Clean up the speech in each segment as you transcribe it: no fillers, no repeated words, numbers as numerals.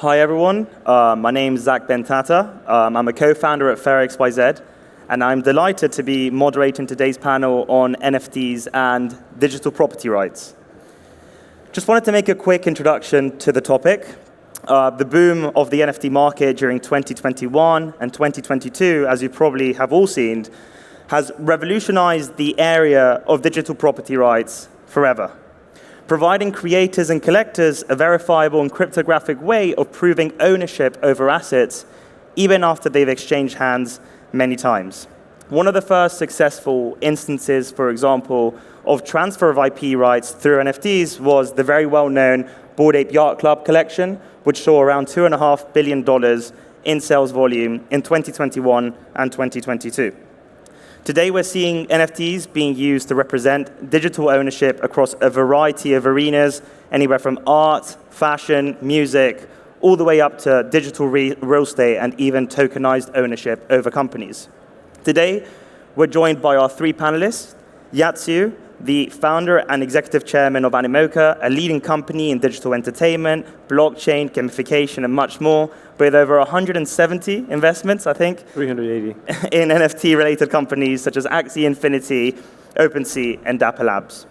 Hi everyone, my name is Zack Bentata. I'm a co-founder at Fair.xyz, and I'm delighted to be moderating today's panel on NFTs and digital property rights. Just wanted to make a quick introduction to the topic. The boom of the NFT market during 2021 and 2022, as you probably have all seen, has revolutionized the area of digital property rights forever, providing creators and collectors a verifiable and cryptographic way of proving ownership over assets, even after they've exchanged hands many times. One of the first successful instances, for example, of transfer of IP rights through NFTs was the very well-known Bored Ape Yacht Club collection, which saw around $2.5 billion in sales volume in 2021 and 2022. Today, we're seeing NFTs being used to represent digital ownership across a variety of arenas, anywhere from art, fashion, music, all the way up to digital real estate and even tokenized ownership over companies. Today, we're joined by our three panelists, Yatsu, the founder and executive chairman of Animoca, a leading company in digital entertainment, blockchain, gamification, and much more, with over 170 investments, I think. 380. In NFT-related companies such as Axie Infinity, OpenSea, and Dapper Labs.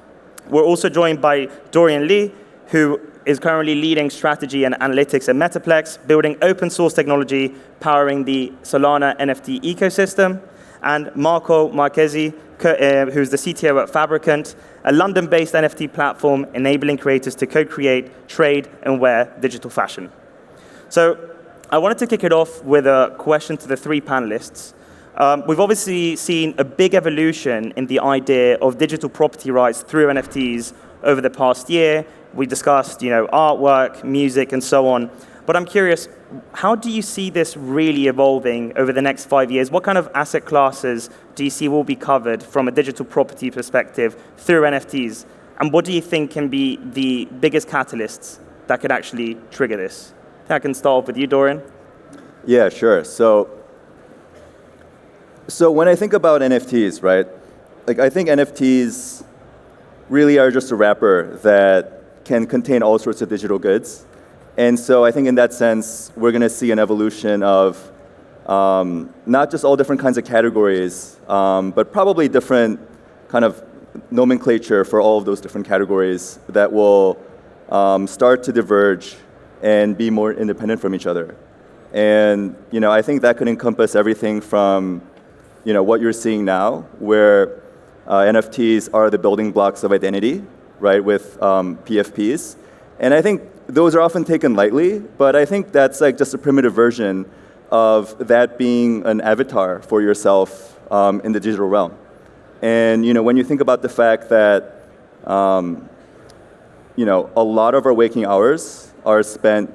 We're also joined by Dorian Lee, who is currently leading strategy and analytics at Metaplex, building open source technology, powering the Solana NFT ecosystem, and Marchesi, who's the CTO at Fabricant, a London-based NFT platform enabling creators to co-create, trade, and wear digital fashion. So I wanted to kick it off with a question to the three panelists. We've obviously seen a big evolution in the idea of digital property rights through NFTs over the past year. We discussed, artwork, music, and so on. But I'm curious, how do you see this really evolving over the next 5 years? What kind of asset classes do you see will be covered from a digital property perspective through NFTs? And what do you think can be the biggest catalysts that could actually trigger this? I can start off with you, Dorian. Yeah, sure. So when I think about NFTs, right, I think NFTs really are just a wrapper that can contain all sorts of digital goods. And so I think in that sense, we're going to see an evolution of not just all different kinds of categories, but probably different kind of nomenclature for all of those different categories that will start to diverge and be more independent from each other. And I think that could encompass everything from what you're seeing now, where NFTs are the building blocks of identity, right, with PFPs. And I think those are often taken lightly, but I think that's like just a primitive version of that being an avatar for yourself in the digital realm. And when you think about the fact that a lot of our waking hours are spent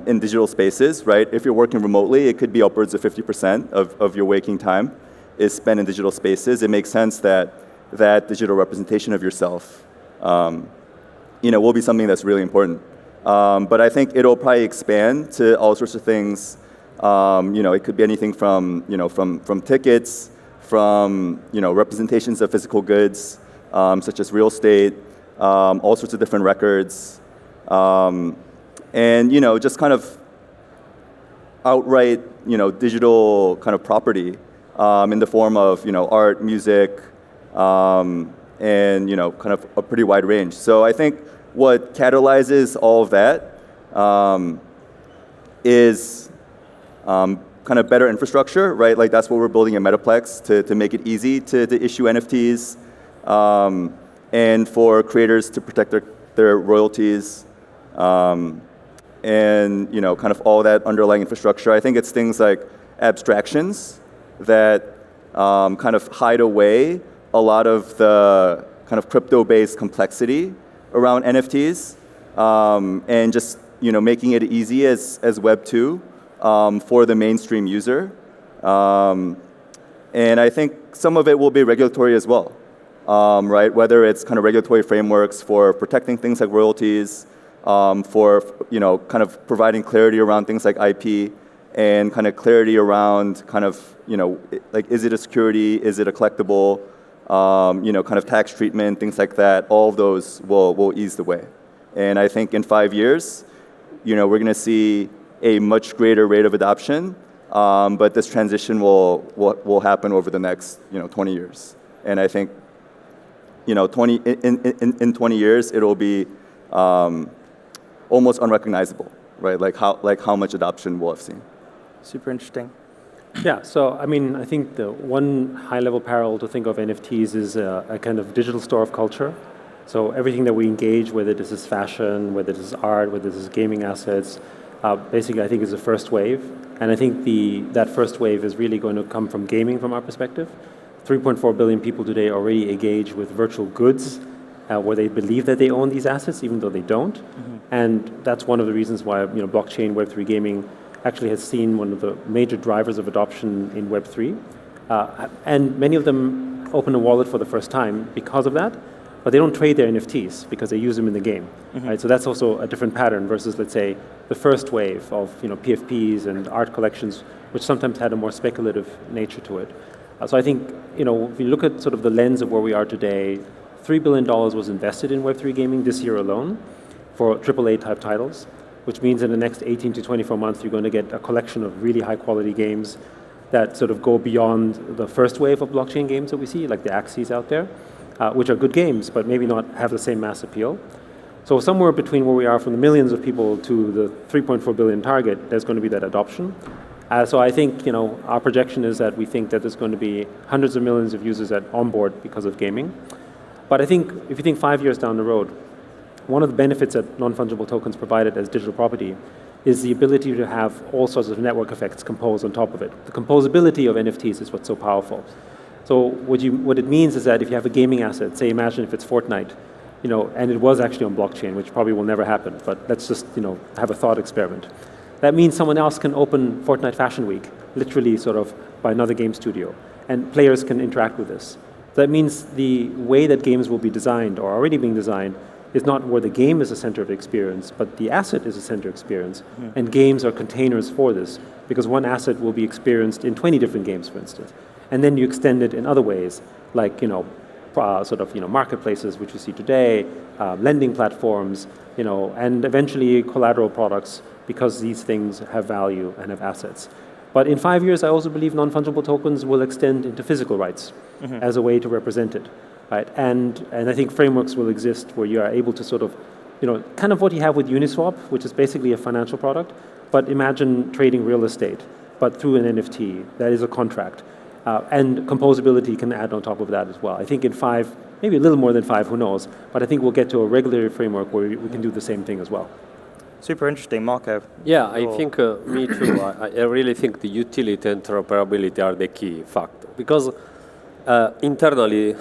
in digital spaces, right? If you're working remotely, it could be upwards of 50% of your waking time is spent in digital spaces. It makes sense that that digital representation of yourself will be something that's really important. But I think it'll probably expand to all sorts of things. It could be anything from tickets, from representations of physical goods, such as real estate, all sorts of different records, and just kind of outright digital kind of property in the form of art, music, and kind of a pretty wide range. So I think what catalyzes all of that is kind of better infrastructure, right? Like that's what we're building at Metaplex to make it easy to issue NFTs and for creators to protect their royalties and kind of all that underlying infrastructure. I think it's things like abstractions that kind of hide away a lot of the kind of crypto-based complexity around NFTs, and just making it easy as Web 2 for the mainstream user. And I think some of it will be regulatory as well, right? Whether it's kind of regulatory frameworks for protecting things like royalties, for kind of providing clarity around things like IP, and kind of clarity around kind of like is it a security, is it a collectible, kind of tax treatment, things like that. All of those will ease the way. And I think in 5 years, we're going to see a much greater rate of adoption, but this transition will happen over the next 20 years. And I think 20 years it'll be almost unrecognizable, right? Like how much adoption we'll have seen. Super interesting. Yeah, so I mean, I think the one high-level parallel to think of NFTs is a kind of digital store of culture. So everything that we engage, whether this is fashion, whether this is art, whether this is gaming assets, basically I think is the first wave. And I think that first wave is really going to come from gaming from our perspective. 3.4 billion people today already engage with virtual goods where they believe that they own these assets, even though they don't. Mm-hmm. And that's one of the reasons why blockchain, Web3 gaming actually has seen one of the major drivers of adoption in Web3. And many of them open a wallet for the first time because of that, but they don't trade their NFTs because they use them in the game. Mm-hmm. Right? So that's also a different pattern versus, let's say, the first wave of PFPs and art collections, which sometimes had a more speculative nature to it. So I think, if you look at sort of the lens of where we are today, $3 billion was invested in Web3 gaming this year alone for AAA type titles, which means in the next 18 to 24 months, you're going to get a collection of really high quality games that sort of go beyond the first wave of blockchain games that we see, like the Axies out there, which are good games, but maybe not have the same mass appeal. So somewhere between where we are from the millions of people to the 3.4 billion target, there's going to be that adoption. So I think, our projection is that we think that there's going to be hundreds of millions of users that onboard because of gaming. But I think if you think 5 years down the road, one of the benefits that non-fungible tokens provided as digital property is the ability to have all sorts of network effects composed on top of it. The composability of NFTs is what's so powerful. So what it means is that if you have a gaming asset, say imagine if it's Fortnite, and it was actually on blockchain, which probably will never happen, but let's just, have a thought experiment. That means someone else can open Fortnite Fashion Week, literally sort of by another game studio, and players can interact with this. That means the way that games will be designed or already being designed is not where the game is the center of experience, but the asset is the center of experience. Mm. And games are containers for this, because one asset will be experienced in 20 different games, for instance. And then you extend it in other ways, like marketplaces, which you see today, lending platforms, and eventually collateral products, because these things have value and have assets. But in 5 years, I also believe non-fungible tokens will extend into physical rights as a way to represent it. Right? And I think frameworks will exist where you are able to sort of, kind of what you have with Uniswap, which is basically a financial product, but imagine trading real estate, but through an NFT. That is a contract. And composability can add on top of that as well. I think in 5, maybe a little more than 5, who knows, but I think we'll get to a regulatory framework where we can do the same thing as well. Super interesting, Marco. Yeah, I think, me too. I really think the utility and interoperability are the key factor. Because internally,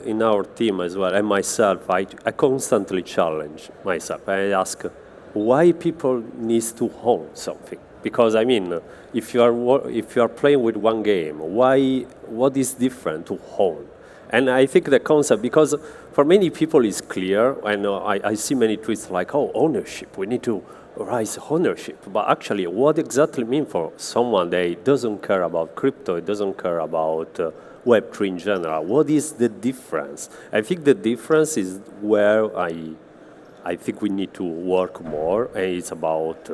in our team as well, and myself, I constantly challenge myself. I ask, why people need to own something? Because I mean, if you are playing with one game, what is different to own? And I think the concept, because for many people it's clear, and I see many tweets like, oh, ownership, we need to raise ownership. But actually, what exactly mean for someone that doesn't care about crypto, doesn't care about Web3 in general? What is the difference? I think the difference is where I think we need to work more, and it's about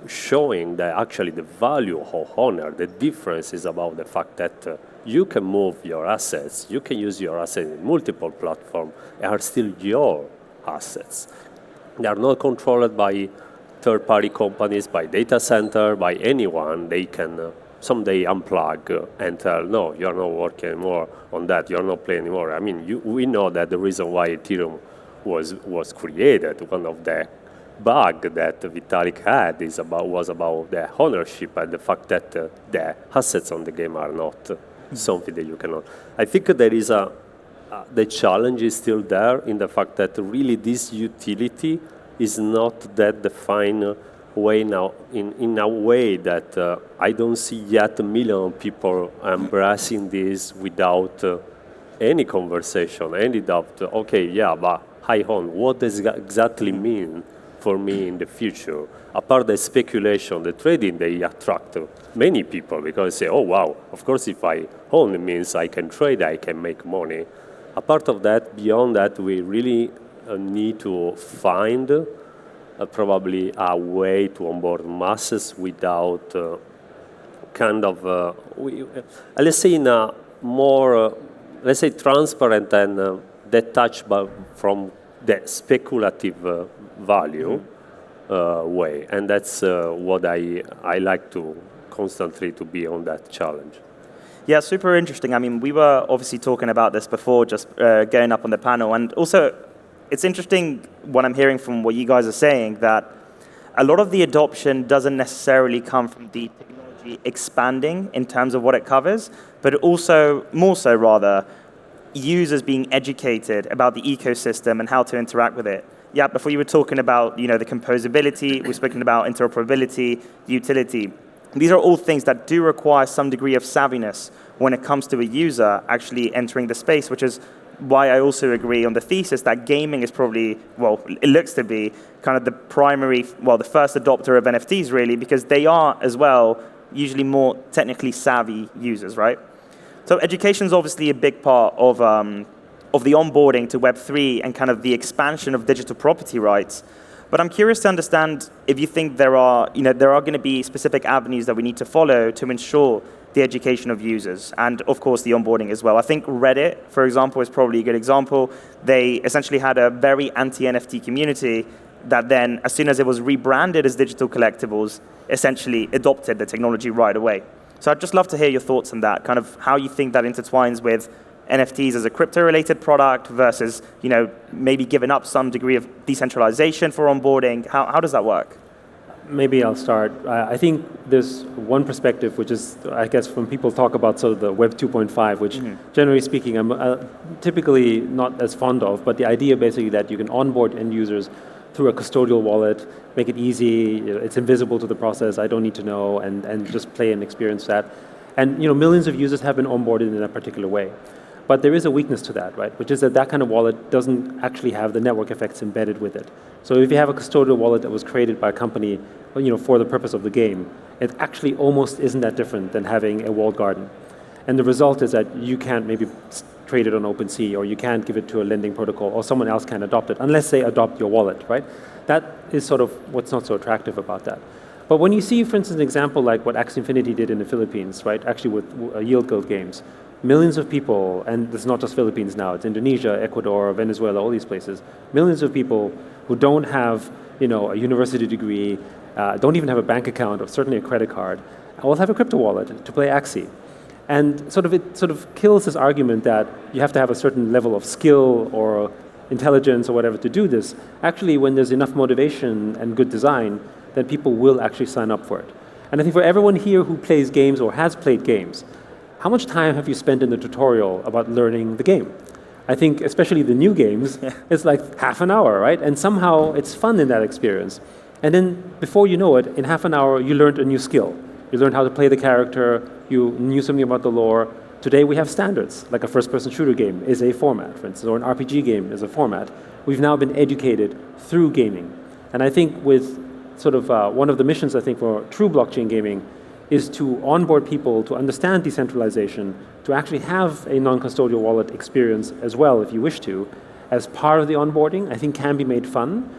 showing that actually the value of honor, the difference is about the fact that you can move your assets, you can use your assets in multiple platforms, and are still your assets. They are not controlled by third-party companies, by data center, by anyone. They can someday unplug and tell, no, you're not working anymore on that, you're not playing anymore. I mean, we know that the reason why Ethereum was created, one of the bug that Vitalik had was about the ownership and the fact that the assets on the game are not something that you cannot. I think there is the challenge is still there in the fact that really this utility is not that defined way now in a way that I don't see yet a million people embracing this without any conversation, any doubt. Okay, yeah, but I own. What does it exactly mean for me in the future? Apart the speculation, the trading, they attract many people because they say, oh, wow, of course, if I own, it means I can trade, I can make money. Apart of that, beyond that, we really need to find probably a way to onboard masses without let's say in a more, let's say transparent and detached from the speculative value way. And that's what I like to constantly to be on that challenge. Yeah, super interesting. I mean, we were obviously talking about this before, just going up on the panel. And also, it's interesting what I'm hearing from what you guys are saying, that a lot of the adoption doesn't necessarily come from the technology expanding in terms of what it covers, but also, more so rather, users being educated about the ecosystem and how to interact with it. Yeah, before you were talking about the composability, we've spoken about interoperability, utility. These are all things that do require some degree of savviness when it comes to a user actually entering the space, which is why I also agree on the thesis that gaming is probably, well, it looks to be kind of the primary, well, the first adopter of NFTs really, because they are as well usually more technically savvy users, right? So education is obviously a big part of the onboarding to Web3 and kind of the expansion of digital property rights. But I'm curious to understand if you think there are going to be specific avenues that we need to follow to ensure the education of users and, of course, the onboarding as well. I think Reddit, for example, is probably a good example. They essentially had a very anti-NFT community that then, as soon as it was rebranded as digital collectibles, essentially adopted the technology right away. So I'd just love to hear your thoughts on that, kind of how you think that intertwines with NFTs as a crypto-related product versus, maybe giving up some degree of decentralization for onboarding. How does that work? Maybe I'll start. I think there's one perspective, which is, I guess, when people talk about sort of the Web 2.5, which generally speaking, I'm typically not as fond of, but the idea basically that you can onboard end users through a custodial wallet, make it easy, it's invisible to the process, I don't need to know, and just play and experience that. And millions of users have been onboarded in that particular way. But there is a weakness to that, right? Which is that kind of wallet doesn't actually have the network effects embedded with it. So if you have a custodial wallet that was created by a company, for the purpose of the game, it actually almost isn't that different than having a walled garden. And the result is that you can't maybe trade it on OpenSea, or you can't give it to a lending protocol, or someone else can adopt it, unless they adopt your wallet, right? That is sort of what's not so attractive about that. But when you see, for instance, an example like what Axie Infinity did in the Philippines, right? Actually with Yield Guild games, millions of people, and it's not just Philippines now, it's Indonesia, Ecuador, Venezuela, all these places, millions of people who don't have a university degree, don't even have a bank account or certainly a credit card, will have a crypto wallet to play Axie. And it sort of kills this argument that you have to have a certain level of skill or intelligence or whatever to do this. Actually, when there's enough motivation and good design, then people will actually sign up for it. And I think for everyone here who plays games or has played games, how much time have you spent in the tutorial about learning the game? I think especially the new games, it's like half an hour, right? And somehow it's fun in that experience. And then before you know it, in half an hour, you learned a new skill. You learned how to play the character, you knew something about the lore. Today we have standards, like a first-person shooter game is a format, for instance, or an RPG game is a format. We've now been educated through gaming. And I think with sort of one of the missions, I think, for true blockchain gaming is to onboard people to understand decentralization, to actually have a non-custodial wallet experience as well, if you wish to, as part of the onboarding, I think can be made fun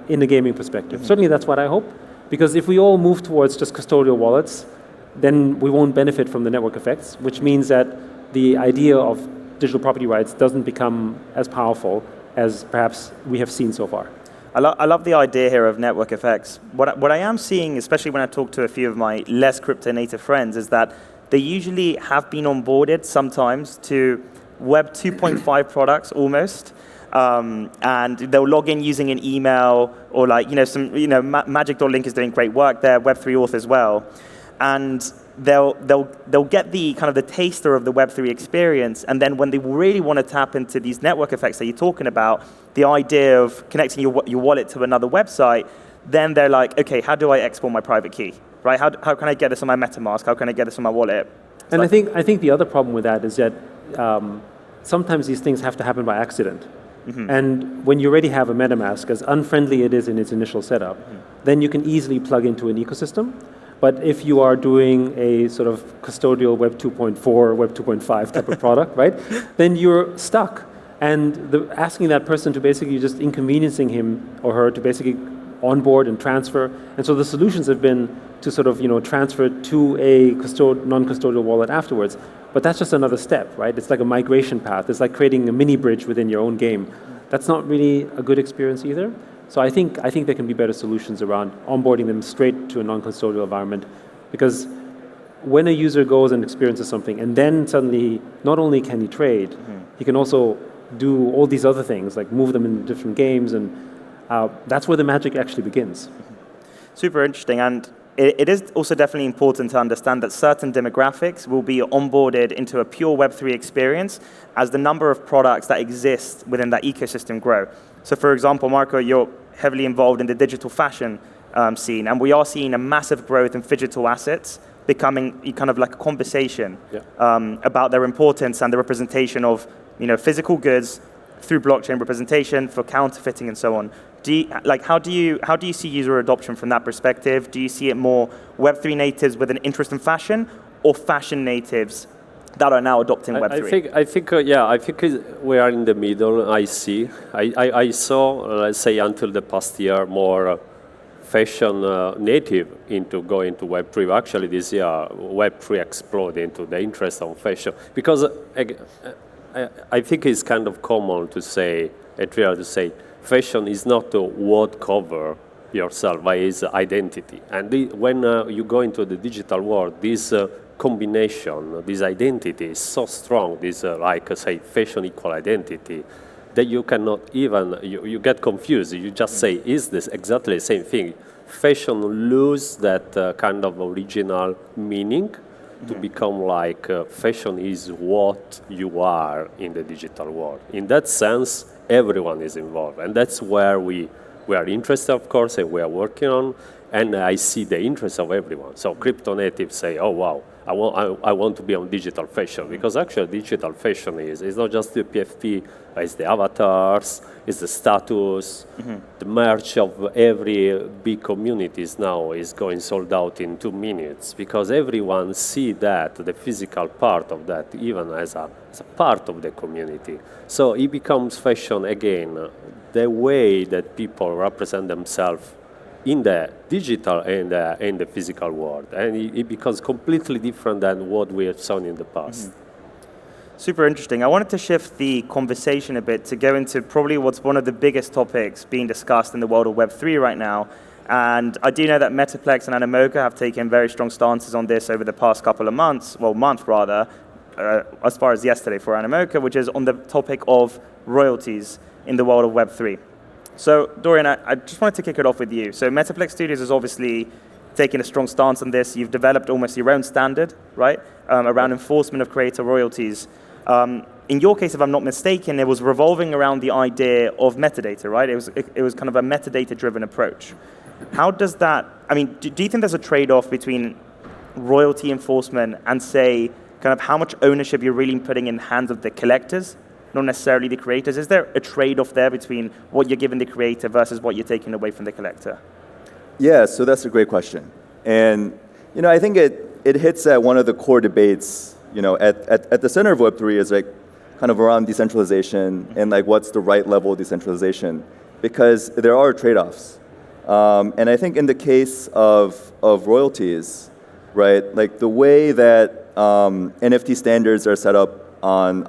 in a gaming perspective. Certainly that's what I hope, because if we all move towards just custodial wallets, then we won't benefit from the network effects, which means that the idea of digital property rights doesn't become as powerful as perhaps we have seen so far. I love the idea here of network effects. What I am seeing, especially when I talk to a few of my less crypto-native friends, is that they usually have been onboarded sometimes to Web 2.5 products almost, and they'll log in using an email or Magic.link is doing great work there, Web3 Auth as well, and they'll get the kind of the taster of the Web3 experience, and then when they really want to tap into these network effects that you're talking about, the idea of connecting your wallet to another website, then they're like, okay, how do I export my private key, right? How can I get this on my MetaMask? How can I get this on my wallet? And I think the other problem with that is that sometimes these things have to happen by accident. And when you already have a MetaMask, as unfriendly it is in its initial setup, then you can easily plug into an ecosystem. But if you are doing a sort of custodial Web 2.4, Web 2.5 type of product, right, then you're stuck. And asking that person to basically just inconveniencing him or her to basically onboard and transfer. And so the solutions have been to sort of transfer to a non-custodial wallet afterwards. But that's just another step, right? It's like a migration path. It's like creating a mini bridge within your own game. That's not really a good experience either. So I think there can be better solutions around onboarding them straight to a non-custodial environment, because when a user goes and experiences something, and then suddenly not only can he trade, he can also do all these other things, like move them in different games, and that's where the magic actually begins. Super interesting, and it is also definitely important to understand that certain demographics will be onboarded into a pure Web3 experience as the number of products that exist within that ecosystem grow. So for example, Marco, you're heavily involved in the digital fashion scene, and we are seeing a massive growth in digital assets becoming kind of like a conversation about their importance and the representation of physical goods through blockchain representation for counterfeiting and so on. How do you see user adoption from that perspective? Do you see it more Web3 natives with an interest in fashion, or fashion natives that are now adopting Web3? I think we are in the middle. I I saw, let's say, until the past year, more fashion native into going to Web3. Actually, this year, Web3 exploded into the interest on fashion, because I think it's kind of common to say, fashion is not what cover yourself, but it's identity. And when you go into the digital world, this combination, this identity is so strong, this fashion equal identity, that you cannot even, you get confused. You just say, is this exactly the same thing? Fashion lose that kind of original meaning to become like fashion is what you are in the digital world. In that sense, everyone is involved, and that's where we are interested, of course, and we are working on. And I see the interest of everyone. So crypto natives say, "Oh wow, I want to be on digital fashion," because actually digital fashion is not just the PFP, it's the avatars, it's the status, the merch of every big communities now is going sold out in 2 minutes, because everyone see that the physical part of that even as a part of the community. So it becomes fashion again, the way that people represent themselves in the digital and in the physical world, and it becomes completely different than what we have seen in the past. Super interesting. I wanted to shift the conversation a bit to go into probably what's one of the biggest topics being discussed in the world of Web3 right now. And I do know that Metaplex and Animoca have taken very strong stances on this over the past couple of months, month rather, as far as yesterday for Animoca, which is on the topic of royalties in the world of Web3. So, Dorian, I just wanted to kick it off with you. So Metaplex Studios is obviously taking a strong stance on this. You've developed almost your own standard, right, around enforcement of creator royalties. In your case, if I'm not mistaken, it was revolving around the idea of metadata, right? It was kind of a metadata-driven approach. How does that, do you think there's a trade-off between royalty enforcement and, say, kind of how much ownership you're really putting in the hands of the collectors, not necessarily the creators? Is there a trade-off there between what you're giving the creator versus what you're taking away from the collector? Yeah, so that's a great question. And I think it hits at one of the core debates, at the center of Web3 is like kind of around decentralization and like what's the right level of decentralization, because there are trade-offs. And I think in the case of royalties, right, like the way that NFT standards are set up on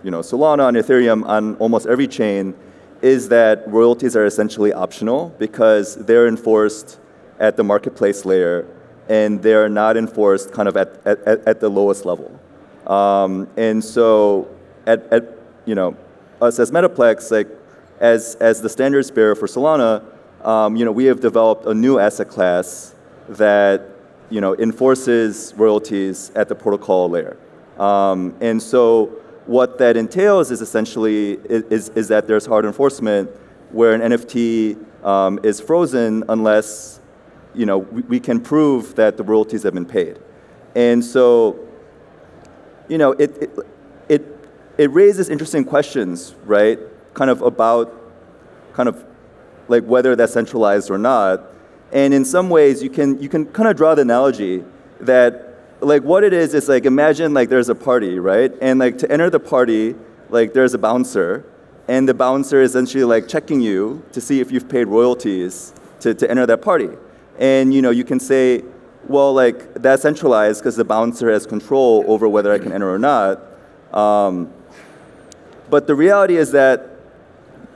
Solana, on Ethereum, on almost every chain, is that royalties are essentially optional because they're enforced at the marketplace layer and they're not enforced kind of at the lowest level. And so at us as Metaplex, like as the standards bearer for Solana, we have developed a new asset class that enforces royalties at the protocol layer. And so what that entails is essentially is that there's hard enforcement where an NFT is frozen unless we can prove that the royalties have been paid. And so it raises interesting questions, right? Kind of about like whether that's centralized or not. And in some ways you can kind of draw the analogy that like what it is like imagine like there's a party, right? And like to enter the party, like there's a bouncer, and the bouncer is essentially like checking you to see if you've paid royalties to enter that party. And you can say, well, like that's centralized because the bouncer has control over whether I can enter or not. But the reality is that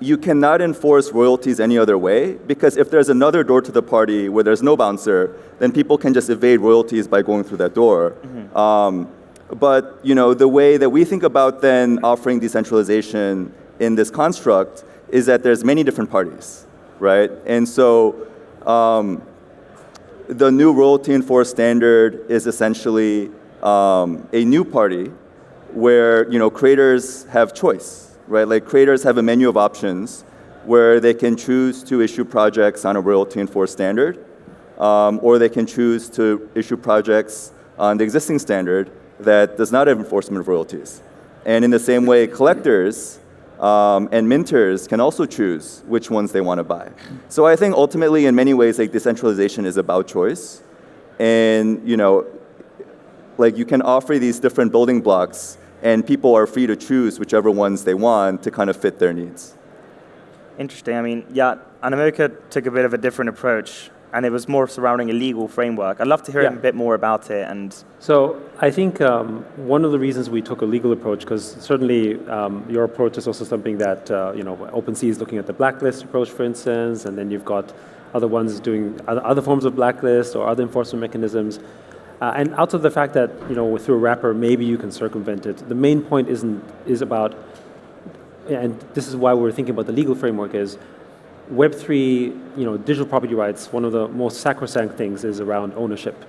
you cannot enforce royalties any other way, because if there's another door to the party where there's no bouncer, then people can just evade royalties by going through that door. But the way that we think about then offering decentralization in this construct is that there's many different parties, right? And so the new royalty enforced standard is essentially a new party where creators have choice. Right, like creators have a menu of options where they can choose to issue projects on a royalty enforced standard, or they can choose to issue projects on the existing standard that does not have enforcement of royalties. And in the same way, collectors and minters can also choose which ones they want to buy. So I think ultimately, in many ways, like decentralization is about choice, and like you can offer these different building blocks, and people are free to choose whichever ones they want to kind of fit their needs. Interesting. I mean, yeah, Animoca took a bit of a different approach, and it was more surrounding a legal framework. I'd love to hear a bit more about it. And so I think one of the reasons we took a legal approach, because certainly your approach is also something that OpenSea is looking at the blacklist approach, for instance, and then you've got other ones doing other forms of blacklist or other enforcement mechanisms. And out of the fact that through a wrapper maybe you can circumvent it, the main point is about, and this is why we're thinking about the legal framework, is Web3, digital property rights. One of the most sacrosanct things is around ownership,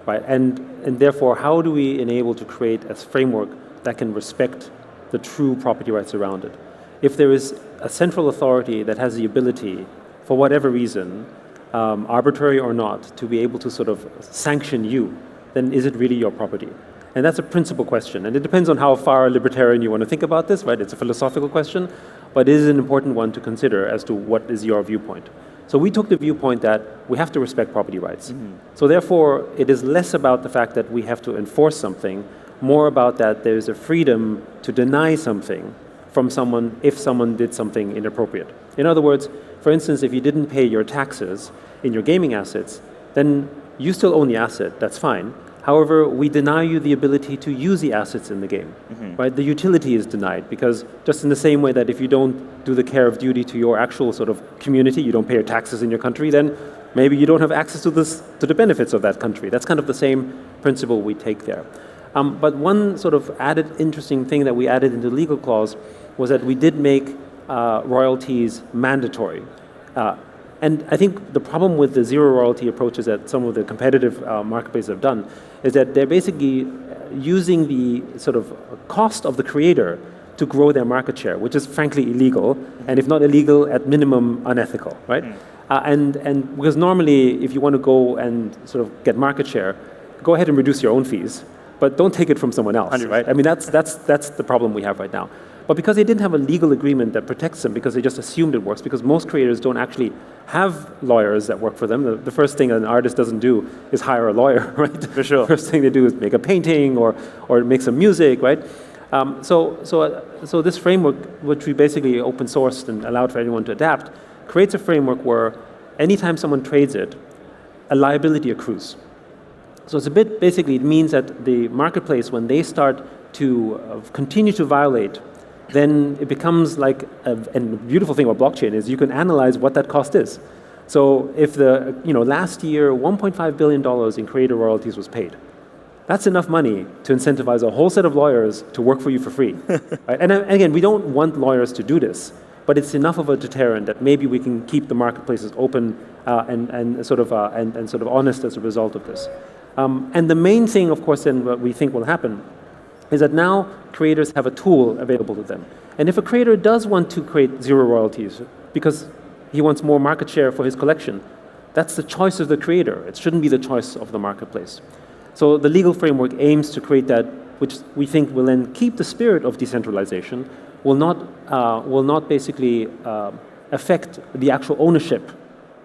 right? And therefore, how do we enable to create a framework that can respect the true property rights around it? If there is a central authority that has the ability, for whatever reason, arbitrary or not, to be able to sort of sanction you, then is it really your property? And that's a principal question. And it depends on how far libertarian you want to think about this, right? It's a philosophical question, but it is an important one to consider as to what is your viewpoint. So we took the viewpoint that we have to respect property rights. So therefore, it is less about the fact that we have to enforce something, more about that there is a freedom to deny something from someone if someone did something inappropriate. In other words, for instance, if you didn't pay your taxes in your gaming assets, then you still own the asset, that's fine. However, we deny you the ability to use the assets in the game, right? The utility is denied, because just in the same way that if you don't do the care of duty to your actual sort of community, you don't pay your taxes in your country, then maybe you don't have access to the benefits of that country. That's kind of the same principle we take there. But one sort of added interesting thing that we added into the legal clause was that we did make royalties mandatory. And I think the problem with the zero royalty approaches that some of the competitive marketplaces have done is that they're basically using the sort of cost of the creator to grow their market share, which is frankly illegal, and if not illegal, at minimum unethical, right? And because normally, if you want to go and sort of get market share, go ahead and reduce your own fees, but don't take it from someone else, 100%. Right? I mean, that's the problem we have right now. But because they didn't have a legal agreement that protects them, because they just assumed it works, because most creators don't actually have lawyers that work for them. The first thing an artist doesn't do is hire a lawyer, right? For sure. The first thing they do is make a painting or make some music, right? So this framework, which we basically open sourced and allowed for anyone to adapt, creates a framework where anytime someone trades it, a liability accrues. So it's a bit, basically, it means that the marketplace, when they start to continue to violate, then it becomes like, and the beautiful thing about blockchain is you can analyze what that cost is. So if last year, $1.5 billion in creator royalties was paid, that's enough money to incentivize a whole set of lawyers to work for you for free. Right? And again, we don't want lawyers to do this, but it's enough of a deterrent that maybe we can keep the marketplaces open and sort of honest as a result of this. And the main thing, of course, then what we think will happen is that now creators have a tool available to them. And if a creator does want to create zero royalties because he wants more market share for his collection, that's the choice of the creator. It shouldn't be the choice of the marketplace. So the legal framework aims to create that, which we think will then keep the spirit of decentralization, will not basically affect the actual ownership,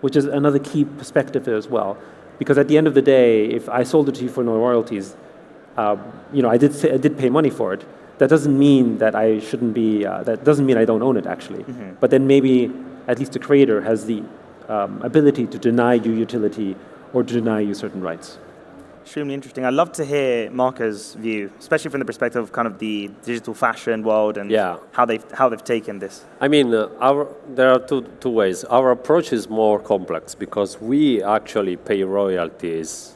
which is another key perspective there as well. Because at the end of the day, if I sold it to you for no royalties, I did pay money for it. That doesn't mean that I shouldn't be. That doesn't mean I don't own it actually. But then maybe at least the creator has the ability to deny you utility or to deny you certain rights. Extremely interesting. I'd love to hear Marco's view, especially from the perspective of kind of the digital fashion world and how they've taken this. I mean, there are two ways. Our approach is more complex because we actually pay royalties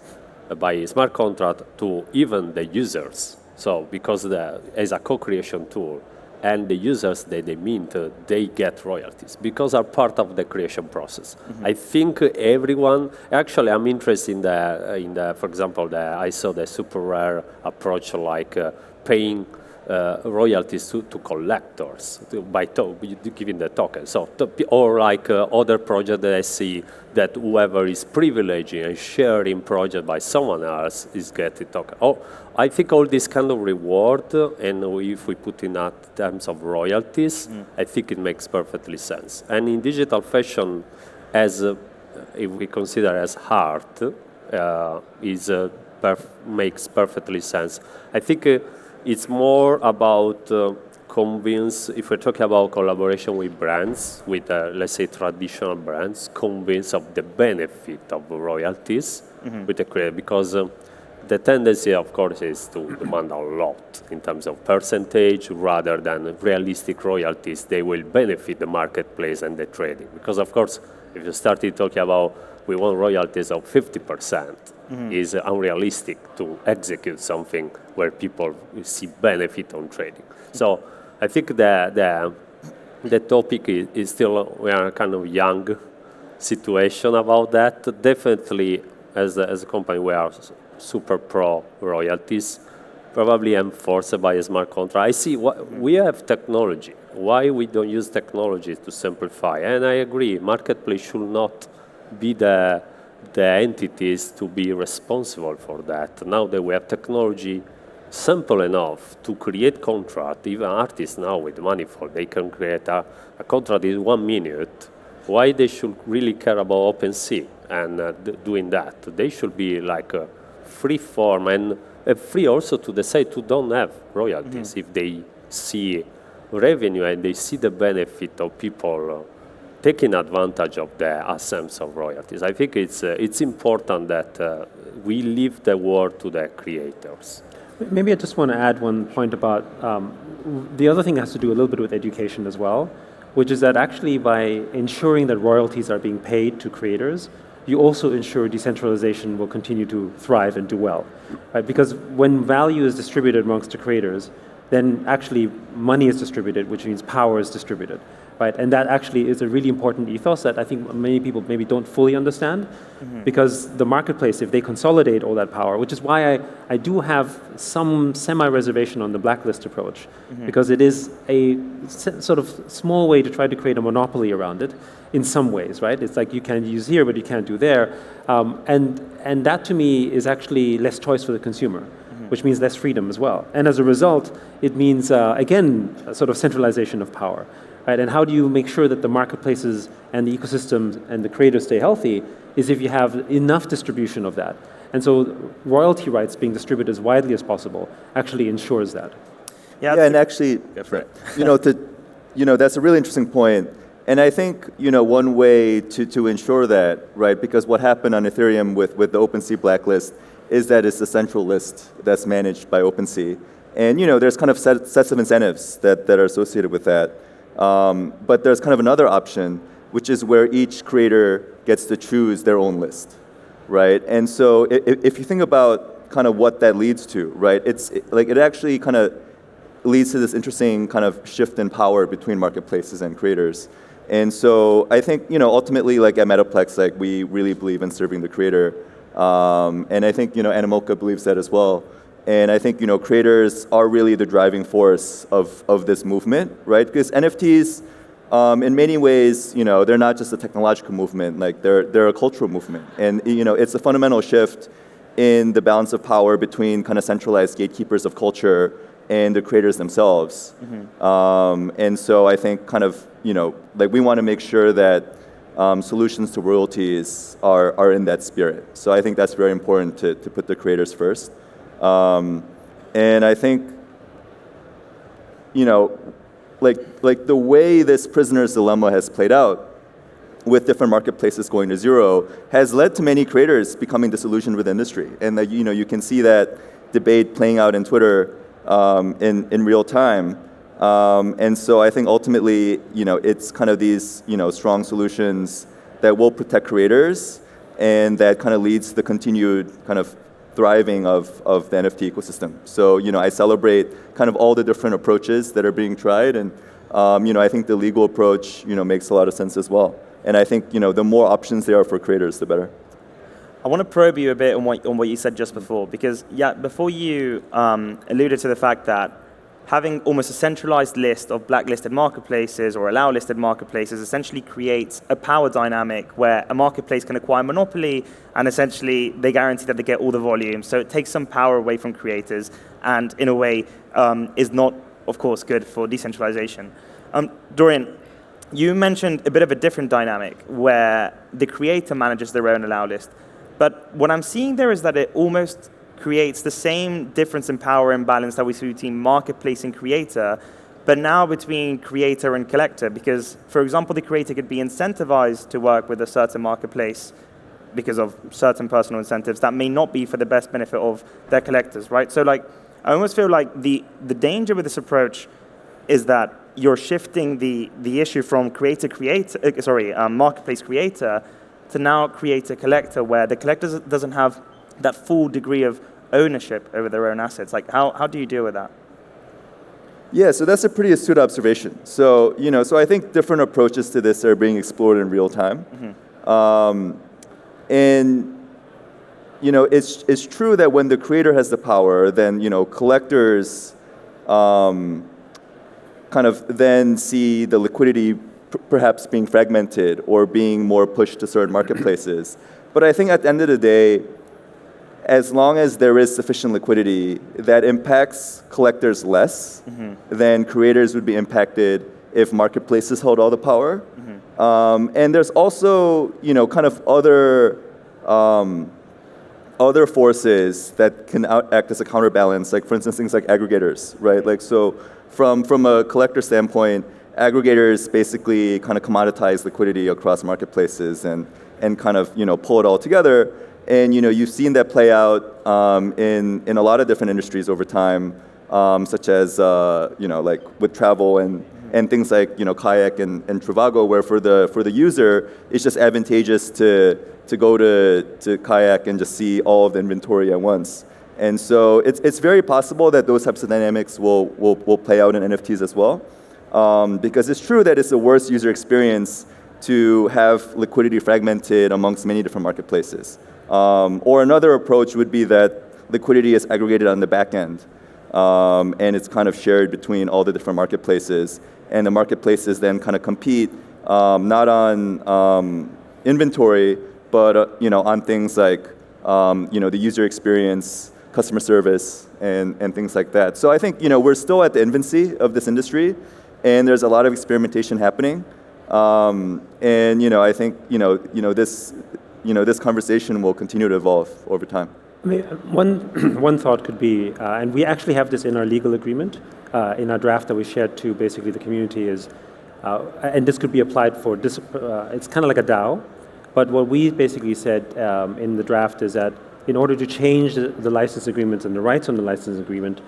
by smart contract to even the users. So because as a co-creation tool, and the users that they mint, they get royalties because are part of the creation process. I think everyone, actually I'm interested in the for example, I saw the super rare approach like paying royalties to collectors by giving the token. So, or like other project that I see that whoever is privileging and sharing project by someone else is getting token. Oh, I think all this kind of reward, and if we put in terms of royalties, I think it makes perfectly sense. And in digital fashion, as if we consider as art, makes perfectly sense. I think it's more about convince, if we're talking about collaboration with brands, with let's say traditional brands, convince of the benefit of royalties with the creator, because the tendency, of course, is to demand a lot in terms of percentage rather than realistic royalties. They will benefit the marketplace and the trading. Because, of course, if you started talking about we want royalties of 50%, is unrealistic to execute something where people see benefit on trading. So I think the topic is still, we are kind of young situation about that. Definitely, as a company, we are super pro royalties, probably enforced by a smart contract. I see we have technology. Why we don't use technology to simplify? And I agree, marketplace should not be the entities to be responsible for that. Now that we have technology simple enough to create contract, even artists now with Manifold, they can create a contract in 1 minute. Why they should really care about OpenSea and doing that? They should be like a free form and free also to decide to don't have royalties if they see revenue and they see the benefit of people taking advantage of the assets of royalties. I think it's important that we leave the word to the creators. Maybe I just want to add one point about the other thing has to do a little bit with education as well, which is that actually by ensuring that royalties are being paid to creators, you also ensure decentralization will continue to thrive and do well, right? Because when value is distributed amongst the creators, then actually money is distributed, which means power is distributed, right? And that actually is a really important ethos that I think many people maybe don't fully understand, because the marketplace, if they consolidate all that power, which is why I do have some semi-reservation on the blacklist approach, because it is a sort of small way to try to create a monopoly around it in some ways, right? It's like you can use here, but you can't do there. And that to me is actually less choice for the consumer, which means less freedom as well. And as a result, it means, again, a sort of centralization of power, right? And how do you make sure that the marketplaces and the ecosystems and the creators stay healthy is if you have enough distribution of that. And so royalty rights being distributed as widely as possible actually ensures that. Yeah, and actually, that's a really interesting point. And I think, one way to ensure that, right, because what happened on Ethereum with the OpenSea blacklist is that it's a central list that's managed by OpenSea. And, there's kind of sets of incentives that are associated with that. But there's kind of another option, which is where each creator gets to choose their own list, right? And so if you think about kind of what that leads to, right, it actually kind of leads to this interesting kind of shift in power between marketplaces and creators. And so I think, ultimately, like at Metaplex, like we really believe in serving the creator. And I think, Animoca believes that as well. And I think, creators are really the driving force of this movement, right? Because NFTs, in many ways, they're not just a technological movement, like they're a cultural movement. And, it's a fundamental shift in the balance of power between kind of centralized gatekeepers of culture and the creators themselves. And so I think kind of, we want to make sure that solutions to royalties are in that spirit. So I think that's very important to put the creators first. And I think, like the way this prisoner's dilemma has played out with different marketplaces going to zero has led to many creators becoming disillusioned with the industry. And you can see that debate playing out in Twitter in real time. And so I think ultimately, it's kind of these, strong solutions that will protect creators, and that kind of leads to the continued kind of thriving of the NFT ecosystem. So, I celebrate kind of all the different approaches that are being tried, and I think the legal approach, makes a lot of sense as well. And I think, the more options there are for creators, the better. I want to probe you a bit on what you said just before, because before you alluded to the fact that having almost a centralized list of blacklisted marketplaces or allow listed marketplaces essentially creates a power dynamic where a marketplace can acquire monopoly, and essentially they guarantee that they get all the volume. So it takes some power away from creators, and in a way is not, of course, good for decentralization. Dorian, you mentioned a bit of a different dynamic where the creator manages their own allow list. But what I'm seeing there is that it almost creates the same difference in power imbalance that we see between marketplace and creator, but now between creator and collector. Because, for example, the creator could be incentivized to work with a certain marketplace because of certain personal incentives that may not be for the best benefit of their collectors, right? So, I almost feel like the danger with this approach is that you're shifting the issue from marketplace creator to now creator collector, where the collector doesn't have that full degree of ownership over their own assets. How do you deal with that? Yeah, so that's a pretty astute observation. So, so I think different approaches to this are being explored in real time. Mm-hmm. And, it's true that when the creator has the power, then, collectors kind of then see the liquidity perhaps being fragmented or being more pushed to certain marketplaces. But I think at the end of the day, as long as there is sufficient liquidity, that impacts collectors less than creators would be impacted if marketplaces hold all the power. Mm-hmm. And there's also, kind of other forces that can act as a counterbalance, like for instance, things like aggregators, right? So from a collector standpoint, aggregators basically kind of commoditize liquidity across marketplaces and kind of, pull it all together. And you've seen that play out in a lot of different industries over time, such as like with travel and things like Kayak and Trivago, where for the user it's just advantageous to go to Kayak and just see all of the inventory at once. And so it's very possible that those types of dynamics will play out in NFTs as well, because it's true that it's a worse user experience to have liquidity fragmented amongst many different marketplaces. Or another approach would be that liquidity is aggregated on the back end, and it's kind of shared between all the different marketplaces, and the marketplaces then kind of compete not on inventory, but on things like the user experience, customer service, and things like that. So I think we're still at the infancy of this industry, and there's a lot of experimentation happening, and I think this conversation will continue to evolve over time. I mean, one thought could be, and we actually have this in our legal agreement, in our draft that we shared to basically the community is, and this could be applied for, it's kind of like a DAO, but what we basically said in the draft is that in order to change the license agreements and the rights on the license agreement,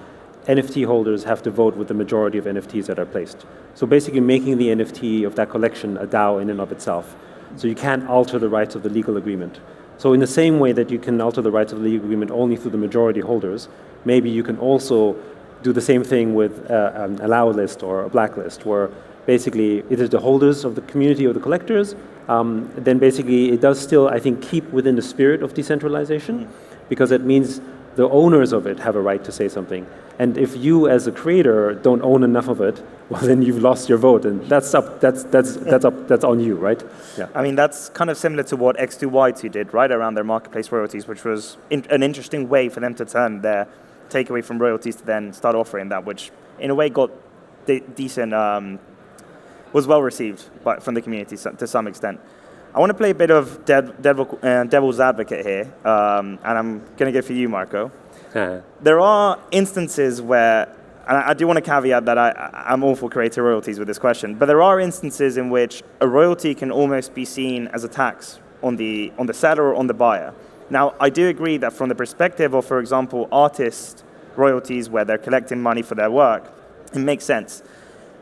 NFT holders have to vote with the majority of NFTs that are placed. So basically making the NFT of that collection a DAO in and of itself. So you can't alter the rights of the legal agreement. So in the same way that you can alter the rights of the legal agreement only through the majority holders, maybe you can also do the same thing with an allow list or a blacklist, where basically it is the holders of the community or the collectors, then basically it does still, I think, keep within the spirit of decentralization, because it means the owners of it have a right to say something. And if you as a creator don't own enough of it, well, then you've lost your vote, and that's on you, right? Yeah. I mean, that's kind of similar to what X2Y2 did, right, around their marketplace royalties, which was an interesting way for them to turn their takeaway from royalties to then start offering that, which in a way got decent, was well received from the community to some extent. I want to play a bit of devil's advocate here, and I'm going to go for you, Marco. There are instances where and I do want to caveat that I'm all for creator royalties with this question, but there are instances in which a royalty can almost be seen as a tax on the seller or on the buyer. Now, I do agree that from the perspective of, for example, artist royalties where they're collecting money for their work, it makes sense.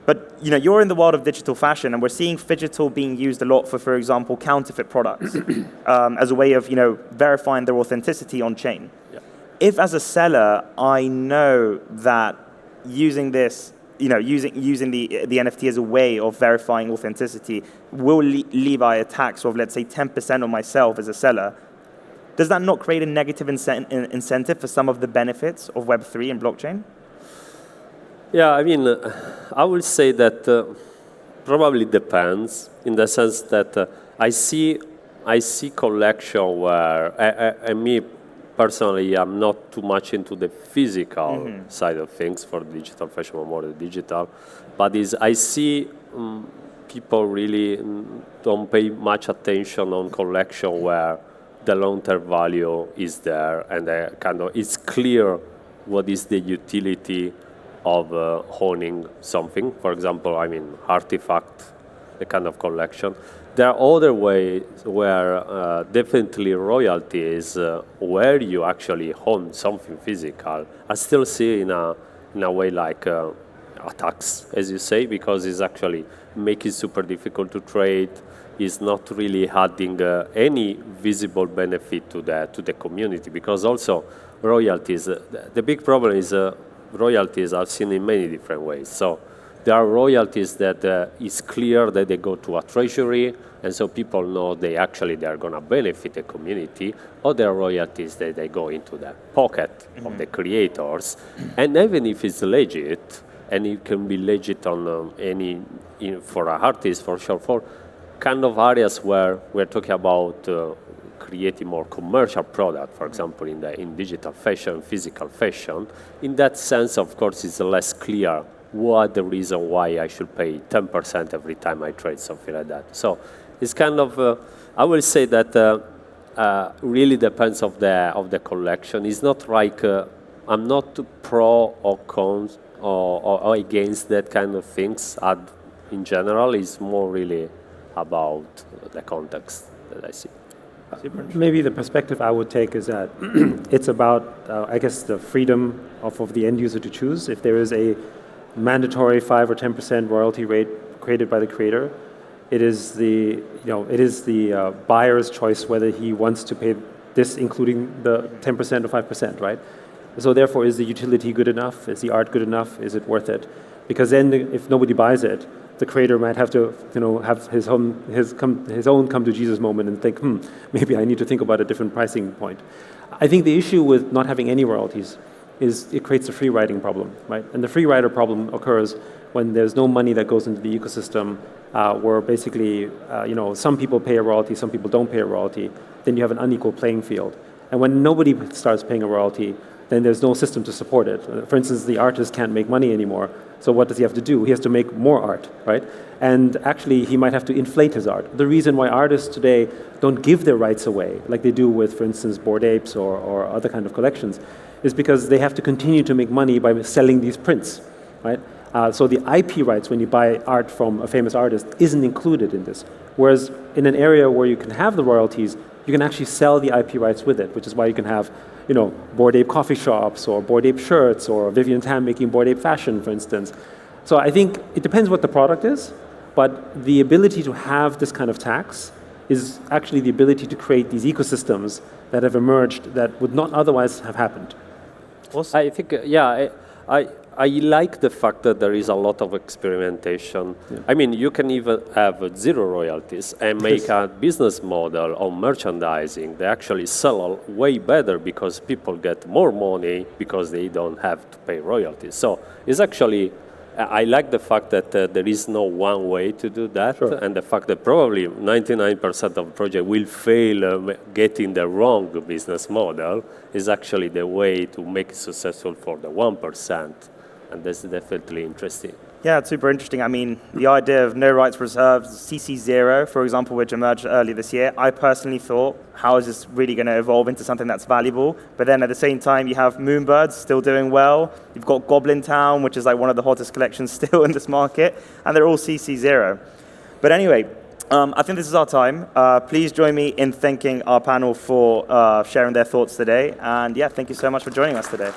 But you're in the world of digital fashion, and we're seeing phygital being used a lot for example, counterfeit products as a way of verifying their authenticity on chain. Yeah. If as a seller I know that using this, using the NFT as a way of verifying authenticity will levy a tax of, let's say, 10% on myself as a seller, does that not create a negative incentive for some of the benefits of Web3 and blockchain? Yeah, I mean, I will say that probably depends in the sense that I see collection where, and me personally, I'm not too much into the physical side of things for digital fashion, or more the digital, but I see people really don't pay much attention on collection where the long-term value is there and it's clear what is the utility of owning something. For example, I mean, artifact, the kind of collection. There are other ways where definitely royalty is where you actually own something physical. I still see in a way like a tax, as you say, because it's actually making it super difficult to trade. Is not really adding any visible benefit to the community, because also royalties. The big problem is royalties I've seen in many different ways. So there are royalties that it's clear that they go to a treasury, and so people know they are going to benefit the community, or there are royalties that they go into the pocket of the creators. And even if it's legit, and it can be legit on for an artist, for sure, for kind of areas where we're talking about creating more commercial product, for example, in digital fashion, physical fashion. In that sense, of course, it's less clear what the reason why I should pay 10% every time I trade, something like that. So it's kind of, I will say that really depends of the collection. It's not like, I'm not pro or cons or against that kind of things. In general, it's more really about the context that I see. Maybe the perspective I would take is that it's about, I guess, the freedom of the end user to choose. If there is a mandatory 5 or 10% royalty rate created by the creator, it is the buyer's choice whether he wants to pay this, including the 10% or 5%, right? So therefore, is the utility good enough? Is the art good enough? Is it worth it? Because then, if nobody buys it, the creator might have to, have his own come to Jesus moment and think, maybe I need to think about a different pricing point. I think the issue with not having any royalties is it creates a free riding problem, right? And the free rider problem occurs when there's no money that goes into the ecosystem, where basically, some people pay a royalty, some people don't pay a royalty. Then you have an unequal playing field. And when nobody starts paying a royalty, then there's no system to support it. For instance, the artist can't make money anymore. So what does he have to do? He has to make more art, right? And actually, he might have to inflate his art. The reason why artists today don't give their rights away, like they do with, for instance, Bored Apes or other kind of collections, is because they have to continue to make money by selling these prints, right? So the IP rights, when you buy art from a famous artist, isn't included in this. Whereas in an area where you can have the royalties, you can actually sell the IP rights with it, which is why you can have Bored Ape coffee shops or Bored Ape shirts or Vivian Tam making Bored Ape fashion, for instance. So I think it depends what the product is, but the ability to have this kind of tax is actually the ability to create these ecosystems that have emerged that would not otherwise have happened. Also, I think, I like the fact that there is a lot of experimentation. Yeah. I mean, you can even have zero royalties and make a business model on merchandising. They actually sell way better because people get more money because they don't have to pay royalties. So it's actually, I like the fact that there is no one way to do that. Sure. And the fact that probably 99% of the project will fail getting the wrong business model is actually the way to make it successful for the 1%. And that's definitely interesting. Yeah, it's super interesting. I mean, the idea of no rights reserved, CC0, for example, which emerged earlier this year, I personally thought, how is this really going to evolve into something that's valuable? But then at the same time, you have Moonbirds still doing well. You've got Goblin Town, which is like one of the hottest collections still in this market, and they're all CC0. But anyway, I think this is our time. Please join me in thanking our panel for sharing their thoughts today. And yeah, thank you so much for joining us today.